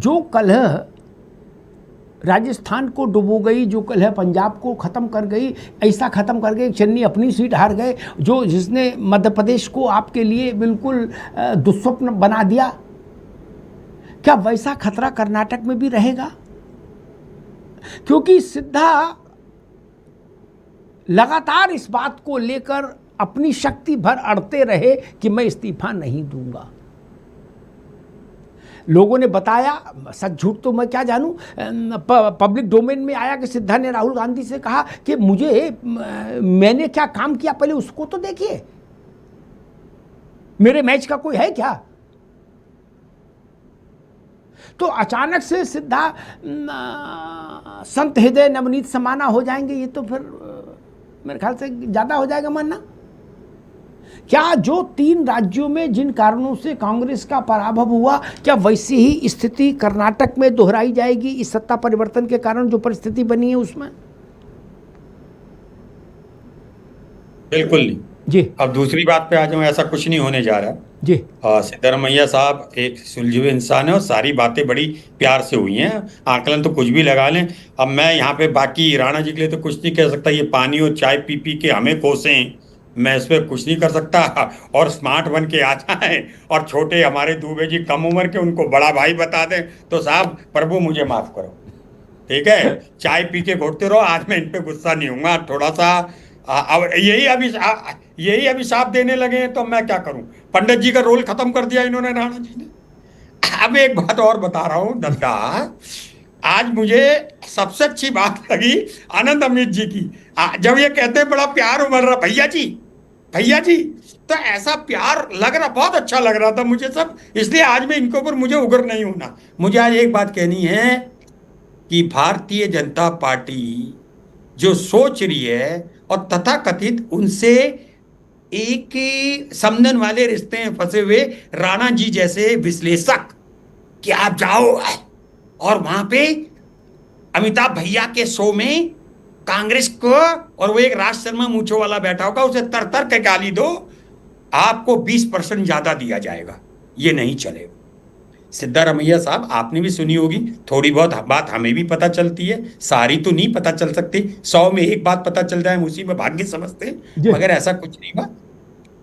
जो कलह राजस्थान को डुबो गई, जो कलह पंजाब को ख़त्म कर गई, ऐसा ख़त्म कर गई चन्नी अपनी सीट हार गए, जो जिसने मध्य प्रदेश को आपके लिए बिल्कुल दुस्वप्न बना दिया, क्या वैसा खतरा कर्नाटक में भी रहेगा? क्योंकि सिद्धा लगातार इस बात को लेकर अपनी शक्ति भर अड़ते रहे कि मैं इस्तीफा नहीं दूंगा। लोगों ने बताया, सच झूठ तो मैं क्या जानूं, पब्लिक डोमेन में आया कि सिद्धा ने राहुल गांधी से कहा कि मैंने क्या काम किया पहले उसको तो देखिए, मेरे मैच का कोई है क्या? तो अचानक से सिद्धा संत हृदय नवनीत समाना हो जाएंगे, ये तो फिर मेरे ख्याल से ज्यादा हो जाएगा मानना। क्या जो 3 राज्यों में जिन कारणों से कांग्रेस का पराभव हुआ, क्या वैसी ही स्थिति कर्नाटक में दोहराई जाएगी इस सत्ता परिवर्तन के कारण जो परिस्थिति बनी है उसमें? बिल्कुल नहीं जी। अब दूसरी बात पे आ जाऊं, ऐसा कुछ नहीं होने जा रहा जी। सिद्धरमैया साहब एक सुलझे हुए इंसान है और सारी बातें बड़ी प्यार से हुई हैं। आकलन तो कुछ भी लगा लें। अब मैं यहाँ पे बाकी राणा जी के लिए तो कुछ नहीं कह सकता, ये पानी और चाय पी पी के हमें कोसें, मैं इस पर कुछ नहीं कर सकता। और स्मार्ट बन के आ जाए और छोटे हमारे दुबे जी कम उम्र के उनको बड़ा भाई बता दें तो साहब प्रभु मुझे माफ करो, ठीक है? चाय पी के घोटते रहो, आज मैं इन पे गुस्सा नहीं हूंगा थोड़ा सा। अब यही अभिशाप देने लगे हैं तो मैं क्या करूं? पंडित जी का रोल खत्म कर दिया इन्होंने, राणा जी ने। अब एक बात और बता रहा हूं दद्दा, आज मुझे सबसे अच्छी बात लगी आनंद अमित जी की। जब ये कहते हैं बड़ा प्यार उमड़ रहा, भैया जी भैया जी, तो ऐसा प्यार लग रहा, बहुत अच्छा लग रहा था मुझे सब। इसलिए आज मैं इनके ऊपर मुझे उग्र नहीं होना। मुझे आज एक बात कहनी है कि भारतीय जनता पार्टी जो सोच रही है और तथाकथित उनसे एक समझन वाले रिश्ते में फंसे हुए राणा जी जैसे विश्लेषक, कि आप जाओ और वहां पे अमिताभ भैया के शो में कांग्रेस को, और वो एक राज शर्मा मूछों वाला बैठा होगा, उसे तर तर के गाली दो, आपको 20% ज्यादा दिया जाएगा। ये नहीं चलेगा। सिद्धारमैया साहब आपने भी सुनी होगी, थोड़ी बहुत बात हमें भी पता चलती है, सारी तो नहीं पता चल सकती। 100 में एक बात पता चल जाए उसी में भाग्य समझते हैं, मगर ऐसा कुछ नहीं हुआ।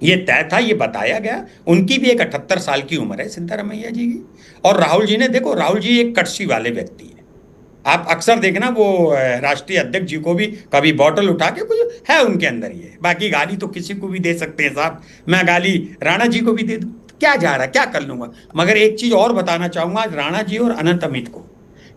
ये तय था, ये बताया गया। उनकी भी एक 78 साल की उम्र है सिद्धारमैया जी की। और राहुल जी ने, देखो राहुल जी एक कड़छी वाले व्यक्ति है। आप अक्सर देखना वो राष्ट्रीय अध्यक्ष जी को भी कभी बॉटल उठा के, कुछ है उनके अंदर ये। बाकी गाली तो किसी को भी दे सकते हैं साहब, मैं गाली राणा जी को भी दे दूं, क्या जा रहा है, क्या कर लूंगा। मगर एक चीज और बताना चाहूंगा आज राणा जी और अनंत अमित को,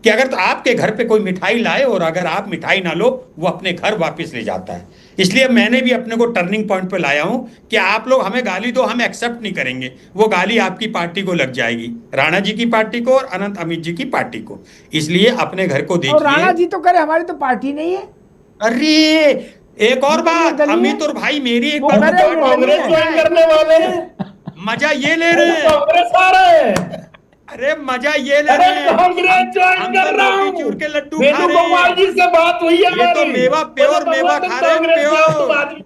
कि अगर तो आपके घर पे कोई मिठाई लाए और अगर आप मिठाई ना लो, वो अपने घर वापस ले जाता है। इसलिए मैंने भी अपने को टर्निंग पॉइंट पे लाया हूं कि आप लोग हमें गाली दो, हम एक्सेप्ट नहीं करेंगे। वो गाली आपकी पार्टी को लग जाएगी, राणा जी की पार्टी को और अनंत अमित जी की पार्टी को। इसलिए अपने घर को देखिए। और राणा जी तो करे हमारी तो पार्टी नहीं है। अरे एक और बात, अमित और भाई मेरी एक बात, कांग्रेस ज्वाइन करने वाले हैं, मजा ये ले रहे हैं, कांग्रेस आ रहे हैं। अरे मजा ये ले रहे हैं, कांग्रेस ज्वाइन कर रहा हूं, चूर के लड्डू खा वेणु रहे गोपाल हैं। जी से बात हुई है ये तो मेवा प्योर मेवा खा रहे हैं,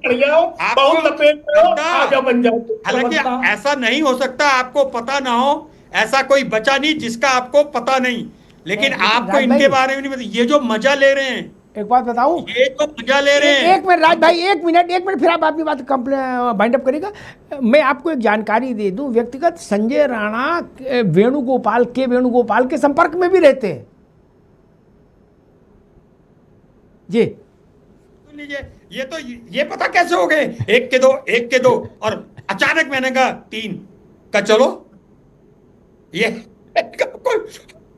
प्योर। बहुत लपेट में हो, आजा बन जाओ। हालांकि ऐसा नहीं हो सकता आपको पता ना हो, ऐसा कोई बचा नहीं जिसका आपको पता नहीं, लेकिन आपको इनके बारे में नहीं पता। ये जो मजा ले रहे हैं, एक बात बताऊं, ये तो मजा ले रहे हैं। एक मिनट राज भाई, एक मिनट फिर आप अपनी बात बाइंड अप करेगा। मैं आपको एक जानकारी दे दूं, व्यक्तिगत संजय राणा वेणुगोपाल के संपर्क में भी रहते हैं जी। सुन लीजिए, ये पता कैसे हो गए, एक के दो और अचानक मैंने कहा 3 का चलो। ये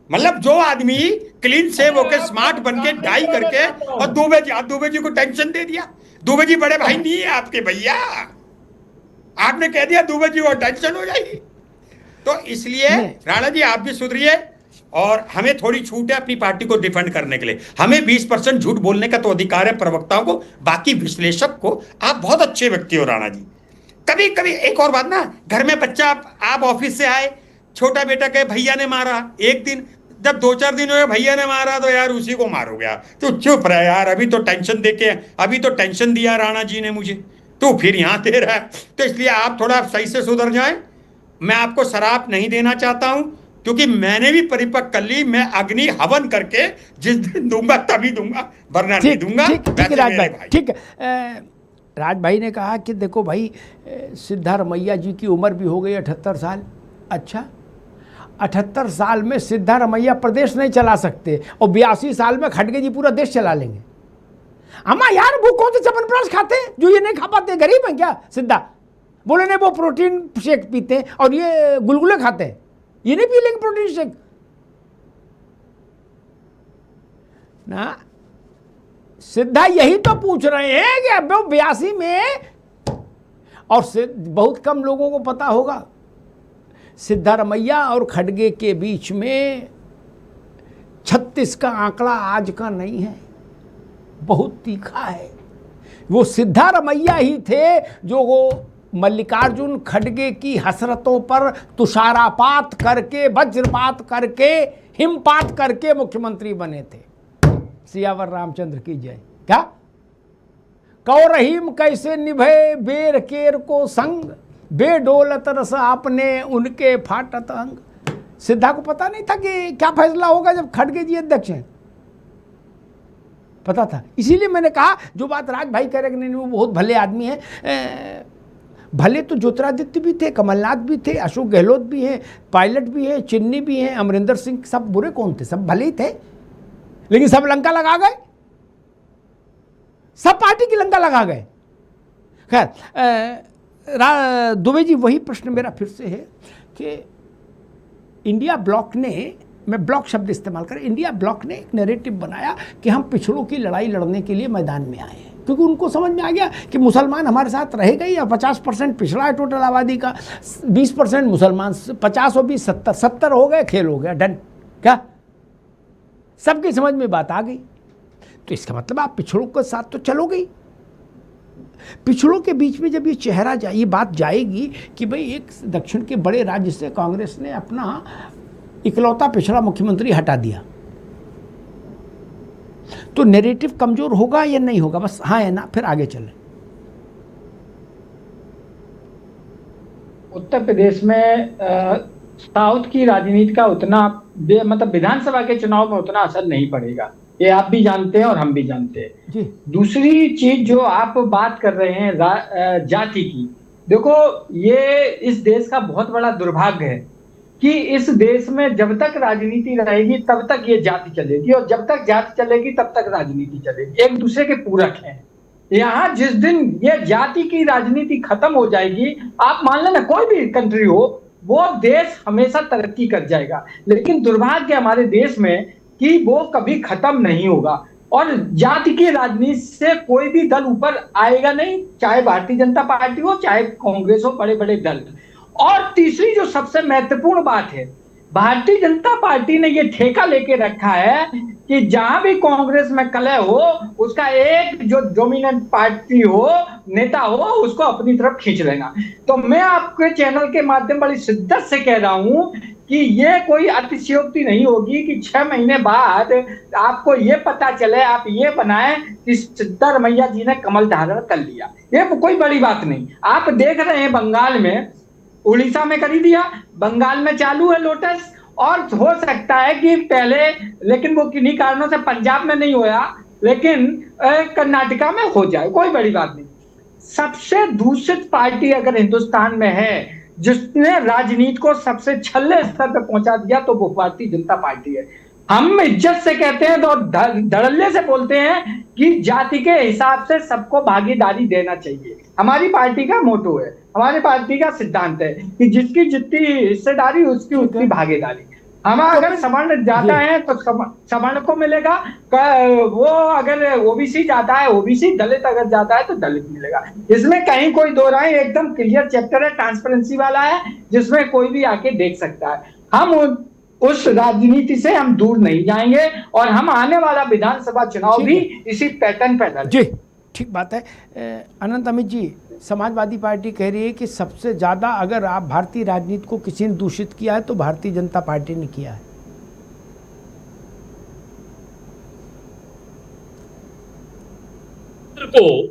मतलब जो आदमी क्लीन सेव होके स्मार्ट बन के डाई करके, और दुबे जी को टेंशन दे दिया। दुबे जी बड़े भाई नहीं है आपके भैया, आपने कह दिया दुबे जी को टेंशन हो जाएगी। तो इसलिए राणा जी आप भी सुधरिए, और हमें थोड़ी छूट है अपनी पार्टी को डिफेंड करने के लिए। हमें 20% झूठ बोलने का तो अधिकार है प्रवक्ताओं को, बाकी विश्लेषक को। आप बहुत अच्छे व्यक्ति हो राणा जी। कभी कभी एक और बात ना, घर में बच्चा, आप ऑफिस से आए, छोटा बेटा कहे भैया ने मारा, एक दिन जब 2-4 दिन हुए भैया ने मारा तो यार उसी को मारोगे, तो चुप रहे यार, अभी तो टेंशन दिया राणा जी ने मुझे, तो फिर यहां दे रहा है। तो इसलिए आप थोड़ा सही से सुधर जाए। मैं आपको शराप नहीं देना चाहता हूं, क्योंकि मैंने भी परिपक्व कर ली, मैं अग्नि हवन करके जिस दिन दूंगा तभी दूंगा, वरना नहीं दूंगा। ठीक है वैसे राज मेरे भाई, ठीक है। राज भाई ने कहा कि देखो भाई, सिद्धारमैया जी की उम्र भी हो गई 78 साल। अच्छा, 78 साल में सिद्धारमैया प्रदेश नहीं चला सकते और 82 साल में खड़गे जी पूरा देश चला लेंगे। अम्मा यार, वो कौन से च्यवनप्राश खाते हैं जो ये नहीं खा पाते? गरीब हैं क्या सिद्धा? बोले नहीं, वो प्रोटीन शेक पीते हैं और ये गुलगुले खाते हैं, ये नहीं पी लेंगे प्रोटीन शेक ना। सिद्धा यही तो पूछ रहे हैं कि अब 82 में, और बहुत कम लोगों को पता होगा, सिद्धारमैया और खड़गे के बीच में 36 का आंकड़ा आज का नहीं है, बहुत तीखा है। वो सिद्धारमैया ही थे जो वो मल्लिकार्जुन खड़गे की हसरतों पर तुषारापात करके, वज्रपात करके, हिमपात करके मुख्यमंत्री बने थे। सियावर रामचंद्र की जय। क्या कौ रहीम कैसे निभे बेर केर को संग, बेडोलत रस आपने उनके फाटत अंग। सिद्धा को पता नहीं था कि क्या फैसला होगा जब खड़गे जी अध्यक्ष हैं, पता था। इसीलिए मैंने कहा जो बात राज भाई कह रहे हैं, नहीं वो बहुत भले आदमी हैं। भले तो ज्योतिरादित्य भी थे, कमलनाथ भी थे, अशोक गहलोत भी हैं, पायलट भी हैं, चिन्नी भी हैं, अमरिंदर सिंह, सब बुरे कौन थे? सब भले ही थे, लेकिन सब लंका लगा गए, सब पार्टी की लंका लगा गए। खैर, दुबे जी, वही प्रश्न मेरा फिर से है कि इंडिया ब्लॉक ने, मैं ब्लॉक शब्द इस्तेमाल करें, इंडिया ब्लॉक ने एक नैरेटिव बनाया कि हम पिछड़ों की लड़ाई लड़ने के लिए मैदान में आए हैं, क्योंकि उनको समझ में आ गया कि मुसलमान हमारे साथ रहेगा ही। 50% पिछड़ा है टोटल आबादी का, 20% मुसलमान, 50 और 20 70 हो गए, खेल हो गया, डन। क्या सबकी समझ में बात आ गई? तो इसका मतलब आप पिछड़ों के साथ तो चलोगे ही। पिछड़ों के बीच में जब ये बात जाएगी कि भाई एक दक्षिण के बड़े राज्य से कांग्रेस ने अपना इकलौता पिछड़ा मुख्यमंत्री हटा दिया, तो नैरेटिव कमजोर होगा या नहीं होगा? बस हाँ या ना, फिर आगे चलें। उत्तर प्रदेश में साउथ की राजनीति का उतना मतलब विधानसभा के चुनाव में उतना असर नहीं पड़ेगा, ये आप भी जानते हैं और हम भी जानते हैं जी। दूसरी चीज जो आप बात कर रहे हैं जाति की, देखो ये इस देश का बहुत बड़ा दुर्भाग्य है कि इस देश में जब तक राजनीति रहेगी तब तक ये जाति चलेगी, और जब तक जाति चलेगी तब तक राजनीति चलेगी, एक दूसरे के पूरक हैं। यहाँ जिस दिन ये जाति की राजनीति खत्म हो जाएगी, आप मान लेना कोई भी कंट्री हो, वो देश हमेशा तरक्की कर जाएगा। लेकिन दुर्भाग्य हमारे देश में कि वो कभी खत्म नहीं होगा, और जाति की राजनीति से कोई भी दल ऊपर आएगा नहीं, चाहे भारतीय जनता पार्टी हो, चाहे कांग्रेस हो, बड़े बड़े दल। और तीसरी जो सबसे महत्वपूर्ण बात है, भारतीय जनता पार्टी ने ये ठेका लेके रखा है कि जहां भी कांग्रेस में कलह हो, उसका एक जो डोमिनेंट पार्टी हो, नेता हो, उसको अपनी तरफ खींच लेना। तो मैं आपके चैनल के माध्यम बड़ी शिद्दत से कह रहा हूं कि ये कोई अतिशयोक्ति नहीं होगी कि 6 महीने बाद आपको ये पता चले, आप ये बनाए कि सिद्धारमैया जी ने कमल धारण कर लिया। ये कोई बड़ी बात नहीं। आप देख रहे हैं बंगाल में, उड़ीसा में कर ही दिया, बंगाल में चालू है लोटस, और हो सकता है कि पहले, लेकिन वो किन्हीं कारणों से पंजाब में नहीं होया, लेकिन कर्नाटका में हो जाए, कोई बड़ी बात नहीं। सबसे दूषित पार्टी अगर हिंदुस्तान में है जिसने राजनीति को सबसे छल्ले स्तर पर पहुंचा दिया, तो वो भारतीय जनता पार्टी है। हम इज्जत से कहते हैं तो धड़ल्ले से बोलते हैं कि जाति के हिसाब से सबको भागीदारी देना चाहिए। हमारी पार्टी का मोटो है, हमारी पार्टी का सिद्धांत है कि जिसकी जितनी हिस्सेदारी उसकी उतनी भागीदारी। हम अगर सवर्ण जाता है तो सवर्ण को मिलेगा, वो अगर ओबीसी जाता है ओबीसी, दलित अगर जाता है तो दलित मिलेगा। इसमें कहीं कोई दो राय, एकदम क्लियर चैप्टर है, ट्रांसपेरेंसी वाला है, जिसमें कोई भी आके देख सकता है। हम उस राजनीति से हम दूर नहीं जाएंगे, और हम आने वाला विधानसभा चुनाव भी इसी पैटर्न पर जी। ठीक बात है। अनंत अमित जी, समाजवादी पार्टी कह रही है कि सबसे ज़्यादा अगर आप भारतीय राजनीति को किसी ने दूषित किया है तो भारतीय जनता पार्टी ने किया है। को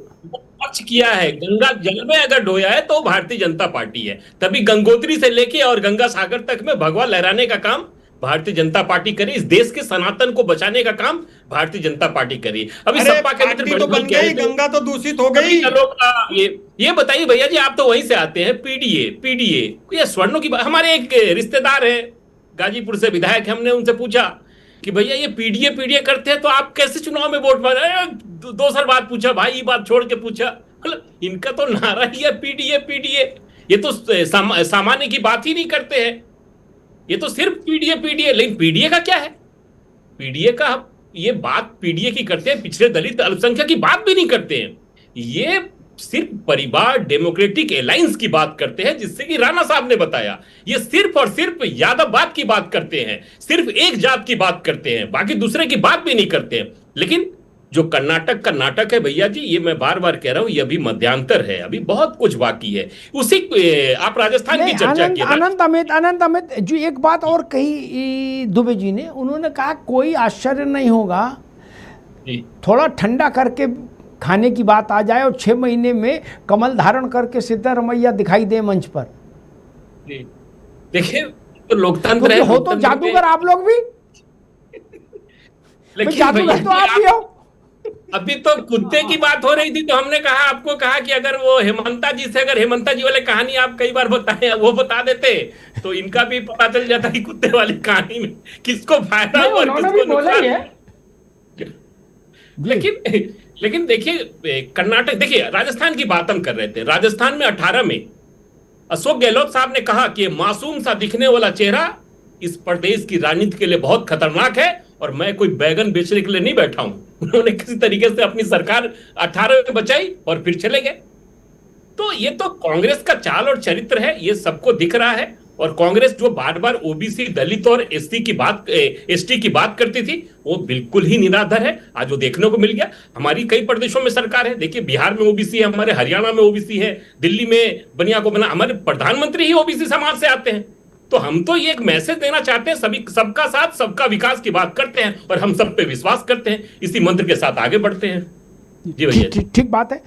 पक्ष किया है, गंगा जल में अगर ढोया है तो भारतीय जनता पार्टी है। तभी गंगोत्री से लेके और गंगा सागर तक में भगवा लहराने का काम भारतीय जनता पार्टी करी। इस देश के सनातन को बचाने का काम भारतीय जनता पार्टी करी। अभी अरे सपा के मित्र पार्टी तो बड़े बन कह रहे गई, थे, गंगा तो दूषित हो गई। सभी लोग ये बताइए भैया जी, आप तो वहीं से आते हैं, पीडीए ये स्वर्णों की हमारे एक रिश्तेदार है गाजीपुर से विधायक, हमने उनसे पूछा कि भैया ये पीडीए करते हैं तो आप कैसे चुनाव में वोट पा रहे? 2 साल बाद पूछा भाई, ये बात छोड़ के पूछा। मतलब इनका तो नारा ही है पीडीए। ये तो सामान्य की बात ही नहीं करते हैं, ये तो सिर्फ पीडीए। लेकिन पीडीए का क्या है? पीडीए का ये बात पीडीए की करते हैं, पिछड़े दलित अल्पसंख्यक की बात भी नहीं करते हैं। ये सिर्फ परिवार डेमोक्रेटिक अलायंस की बात करते हैं, जिससे कि राणा साहब ने बताया। ये सिर्फ और सिर्फ यादववाद की बात करते हैं, सिर्फ एक जात की बात करते हैं, बाकी दूसरे की बात भी नहीं करते हैं। लेकिन जो कर्नाटक का नाटक है भैया जी, ये मैं बार बार कह रहा हूं, ये अभी मध्यांतर है, अभी बहुत कुछ बाकी है। उसी आप राजस्थान की चर्चा की, अनंत अमित जो एक बात और कही दुबे जी ने, उन्होंने कहा कोई आश्चर्य नहीं होगा थोड़ा ठंडा करके खाने की बात आ जाए और 6 महीने में कमल धारण करके सिद्धारमैया दिखाई दे मंच पर। देखिए तो लोकतंत्र है, हो तो जादूगर आप लोग भी, लेकिन जादूगर तो आप भी हो। अभी तो कुत्ते की बात हो रही थी तो हमने कहा, आपको कहा कि अगर वो हेमंता जी से, अगर हेमंता जी वाले कहानी आप कई बार बताए, वो बता देते तो इनका भी पता चल जाता कि कुत्ते वाली कहानी में किसको फायदा हुआ और किसको नुकसान। लेकिन देखिए कर्नाटक, देखिए राजस्थान की बात हम कर रहे थे। राजस्थान में 18 में अशोक गहलोत साहब ने कहा कि मासूम सा दिखने वाला चेहरा इस प्रदेश की राजनीति के लिए बहुत खतरनाक है और मैं कोई बैगन बेचने के लिए नहीं बैठा हूं। उन्होंने किसी तरीके से अपनी सरकार 18 में बचाई और फिर चले गए। तो ये तो कांग्रेस का चाल और चरित्र है, ये सबको दिख रहा है। और कांग्रेस जो बार बार ओबीसी, दलित और एसटी की बात करती थी, वो बिल्कुल ही निराधार है। आज वो देखने को मिल गया। हमारी कई प्रदेशों में सरकार है, देखिए बिहार में ओबीसी है, हमारे हरियाणा में ओबीसी है, दिल्ली में बनिया को बना, हमारे प्रधानमंत्री ही ओबीसी समाज से आते हैं। तो हम तो ये एक मैसेज देना चाहते हैं, सभी सबका साथ सबका विकास की बात करते हैं और हम सब पे विश्वास करते हैं, इसी मंत्र के साथ आगे बढ़ते हैं। जी भैया, ठीक बात है।